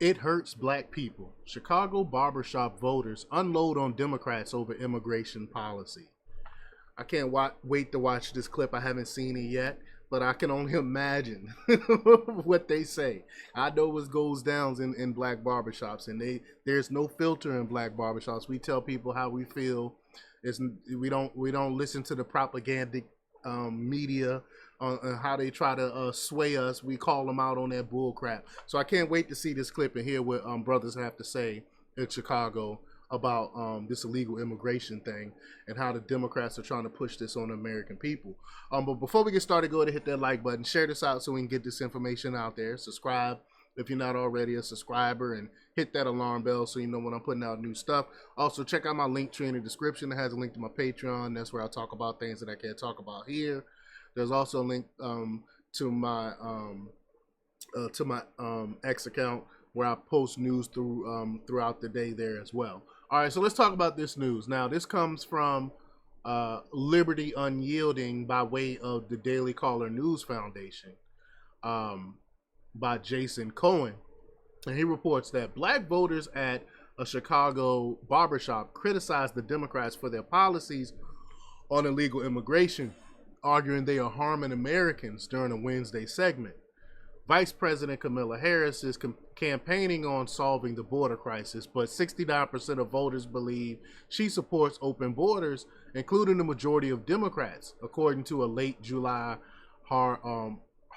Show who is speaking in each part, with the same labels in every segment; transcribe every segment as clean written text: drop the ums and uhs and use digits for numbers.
Speaker 1: It hurts black people. Chicago barbershop voters unload on Democrats over immigration policy. I can't wait to watch this clip. I haven't seen it yet, but I can only imagine what they say. I know what goes down in black barbershops, and there's no filter in black barbershops. We tell people how we feel. We don't listen to the propagandic media on how they try to sway us. We call them out on that bull crap. So I can't wait to see this clip and hear what brothers have to say in Chicago about this illegal immigration thing and how the Democrats are trying to push this on the American people. But before we get started, go ahead and hit that like button, share this out so we can get this information out there. Subscribe if you're not already a subscriber, and hit that alarm bell so you know when I'm putting out new stuff. Also, check out my link tree in the description. It has a link to my Patreon. That's where I talk about things that I can't talk about here. There's also a link to my X account where I post news throughout the day there as well. All right, so let's talk about this news. Now, this comes from Liberty Unyielding by way of the Daily Caller News Foundation by Jason Cohen. And he reports that black voters at a Chicago barbershop criticized the Democrats for their policies on illegal immigration, arguing they are harming Americans during a Wednesday segment. Vice President Kamala Harris is campaigning on solving the border crisis, but 69% of voters believe she supports open borders, including the majority of Democrats, according to a late July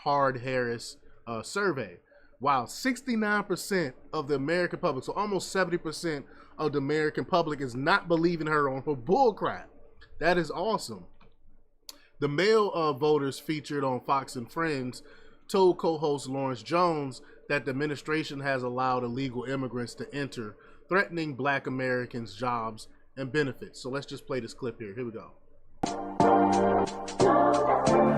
Speaker 1: Harris survey. While 69% of the American public, so almost 70% of the American public, is not believing her on her bullcrap. That is awesome. The male voters featured on Fox and Friends told co-host Lawrence Jones that the administration has allowed illegal immigrants to enter, threatening black Americans' jobs and benefits. So let's just play this clip here. Here we go.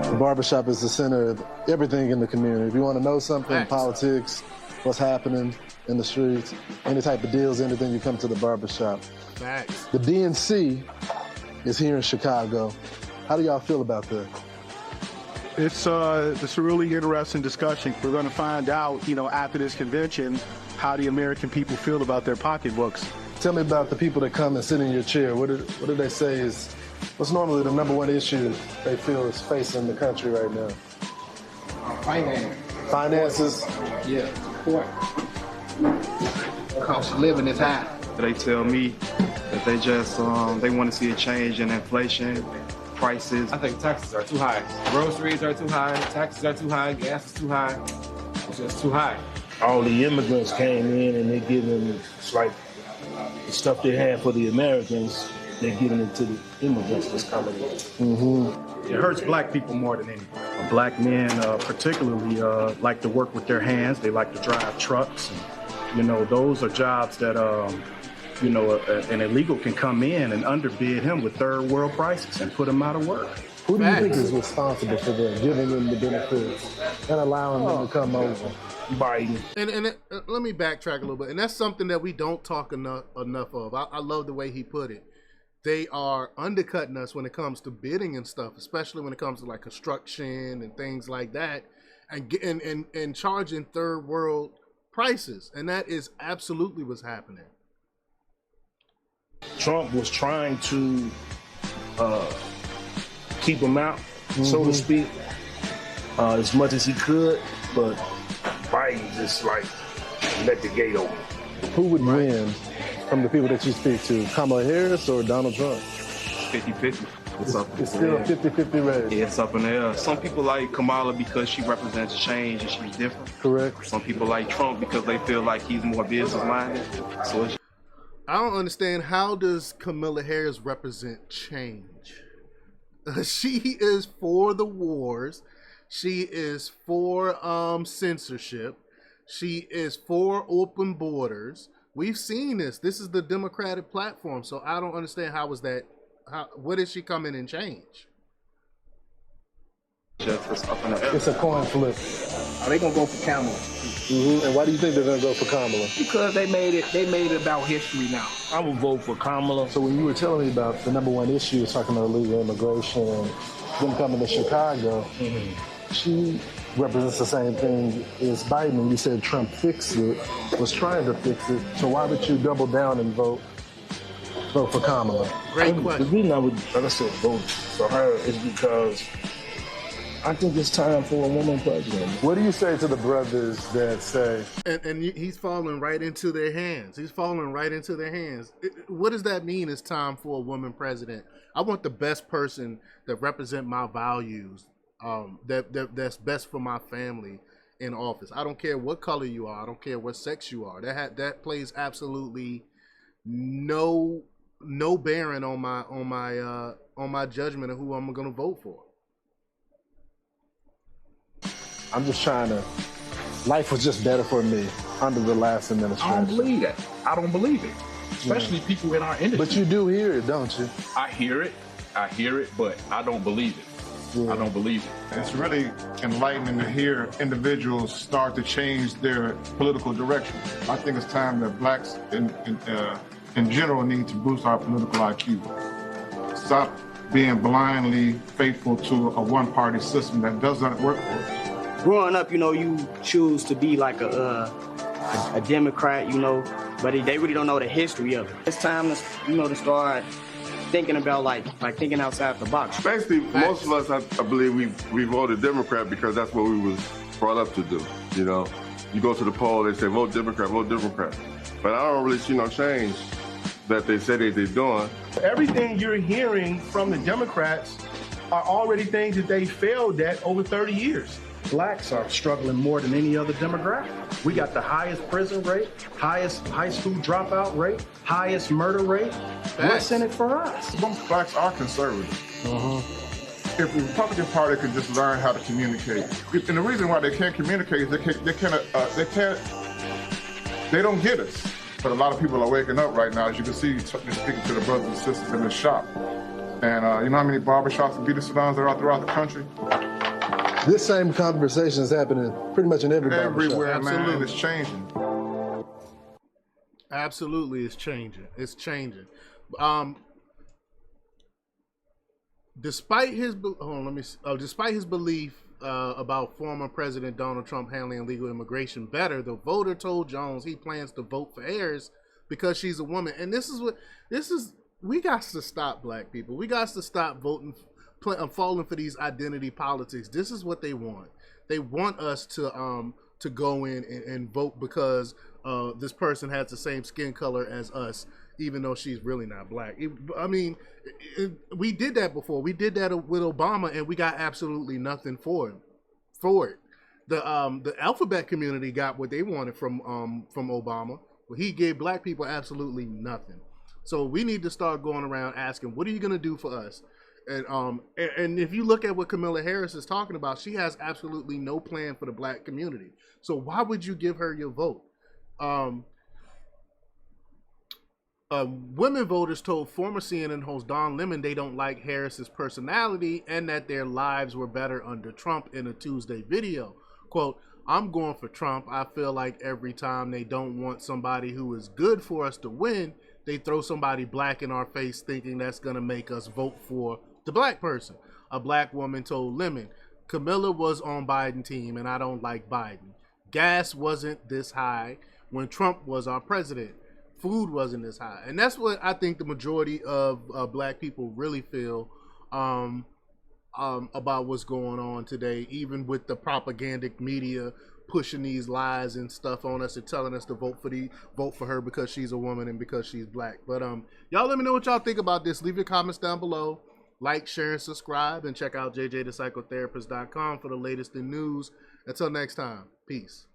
Speaker 2: The barbershop is the center of everything in the community. If you want to know something,
Speaker 1: Facts.
Speaker 2: Politics, what's happening in the streets, any type of deals, anything, you come to the barbershop.
Speaker 1: Facts.
Speaker 2: The DNC is here in Chicago. How do y'all feel about that?
Speaker 3: It's a really interesting discussion. We're going to find out, after this convention, how the American people feel about their pocketbooks.
Speaker 2: Tell me about the people that come and sit in your chair. What do they say is, what's normally the number one issue they feel is facing the country right now?
Speaker 4: Finance.
Speaker 2: Finances?
Speaker 4: Yeah, support. Cost of living is high.
Speaker 5: They tell me that they just they want to see a change in inflation, prices.
Speaker 6: I think taxes are too high. Groceries are too high. Taxes are too high. Gas is too high. It's just too high.
Speaker 7: All the immigrants came in and they're giving, it's like the stuff they have for the Americans, they're giving it to the immigrants that's coming in.
Speaker 2: Mm-hmm.
Speaker 3: It hurts black people more than anything. Black men particularly like to work with their hands. They like to drive trucks. And, those are jobs that, an illegal can come in and underbid him with third world prices and put him out of work.
Speaker 2: Who do you think is responsible for them, giving them the benefits and allowing them to come over?
Speaker 7: Biden.
Speaker 1: And let me backtrack a little bit. And that's something that we don't talk enough of. I love the way he put it. They are undercutting us when it comes to bidding and stuff, especially when it comes to like construction and things like that, and charging third world prices. And that is absolutely what's happening.
Speaker 7: Trump was trying to keep them out, so to speak, as much as he could, but Biden just let the gate open.
Speaker 2: Who would win from the people that you speak to, Kamala Harris or Donald Trump?
Speaker 5: 50-50.
Speaker 2: It's still a 50-50 race.
Speaker 5: Yeah, it's up in the air. Some people like Kamala because she represents change and she's different.
Speaker 2: Correct.
Speaker 5: Some people like Trump because they feel like he's more business-minded. So it's
Speaker 1: I don't understand, how does Kamala Harris represent change? She is for the wars. She is for censorship. She is for open borders. We've seen this. This is the Democratic platform. So I don't understand what did she come in and change?
Speaker 5: just up in the air.
Speaker 2: It's a coin flip.
Speaker 4: Are they gonna go for Kamala?
Speaker 2: Mm-hmm. And why do you think they're gonna go for Kamala?
Speaker 4: Because they made it about history now.
Speaker 7: I would vote for Kamala.
Speaker 2: So when you were telling me about the number one issue is talking about illegal immigration and them coming to Chicago, she represents the same thing as Biden. You said Trump fixed it, was trying to fix it. So why would you double down and vote for Kamala?
Speaker 1: Great
Speaker 7: The
Speaker 1: question.
Speaker 7: reason I would, like I said, vote for her is because I think it's time for a woman president.
Speaker 2: What do you say to the brothers that say,
Speaker 1: And he's falling right into their hands. He's falling right into their hands. What does that mean? It's time for a woman president. I want the best person that represent my values, that's best for my family in office. I don't care what color you are. I don't care what sex you are. That plays absolutely no bearing on my judgment of who I'm going to vote for.
Speaker 2: I'm just trying to, life was just better for me under the last administration?
Speaker 3: I don't believe that. I don't believe it. Especially people in our industry.
Speaker 2: But you do hear it, don't you?
Speaker 3: I hear it, but I don't believe it. Yeah. I don't believe it.
Speaker 8: It's really enlightening to hear individuals start to change their political direction. I think it's time that blacks in general need to boost our political IQ. Stop being blindly faithful to a one-party system that does not work for us.
Speaker 9: Growing up, you choose to be like a Democrat, but they really don't know the history of it. It's time to start thinking about like thinking outside the box.
Speaker 10: Basically, most of us, I believe, we voted Democrat because that's what we was brought up to do. You go to the poll, they say vote Democrat, but I don't really see no change that they say they're doing.
Speaker 3: Everything you're hearing from the Democrats are already things that they failed at over 30 years. Blacks are struggling more than any other demographic. We got the highest prison rate, highest high school dropout rate, highest murder rate. What's in it for us?
Speaker 8: Most blacks are conservative. If the Republican Party could just learn how to communicate, and the reason why they can't communicate is they don't get us. But a lot of people are waking up right now, as you can see, speaking to the brothers and sisters in this shop. And you know how many barbershops and beauty salons there are throughout the country?
Speaker 2: This same conversation is happening pretty much in every barbershop.
Speaker 8: Everywhere, man, it's changing.
Speaker 1: Absolutely, it's changing. It's changing. Despite his belief about former President Donald Trump handling illegal immigration better, the voter told Jones he plans to vote for Harris because she's a woman. And we got to stop, black people. We got to stop falling for these identity politics. This is what they want. They want us to go in and vote because this person has the same skin color as us, even though she's really not black. We did that before. We did that with Obama, and we got absolutely nothing for it. The alphabet community got what they wanted from Obama, but he gave black people absolutely nothing. So we need to start going around asking, what are you going to do for us? And if you look at what Kamala Harris is talking about, she has absolutely no plan for the black community. So why would you give her your vote? Women voters told former CNN host Don Lemon they don't like Harris's personality and that their lives were better under Trump in a Tuesday video. Quote, "I'm going for Trump. I feel like every time they don't want somebody who is good for us to win, they throw somebody black in our face thinking that's going to make us vote for the black person." A black woman told Lemon, "Camilla was on Biden's team and I don't like Biden. Gas wasn't this high when Trump was our president. Food wasn't this high." And that's what I think the majority of black people really feel about what's going on today, even with the propagandic media pushing these lies and stuff on us and telling us to vote for her because she's a woman and because she's black. But y'all let me know what y'all think about this. Leave your comments down below. Like, share, and subscribe, and check out jjthepsychotherapist.com for the latest in news. Until next time, peace.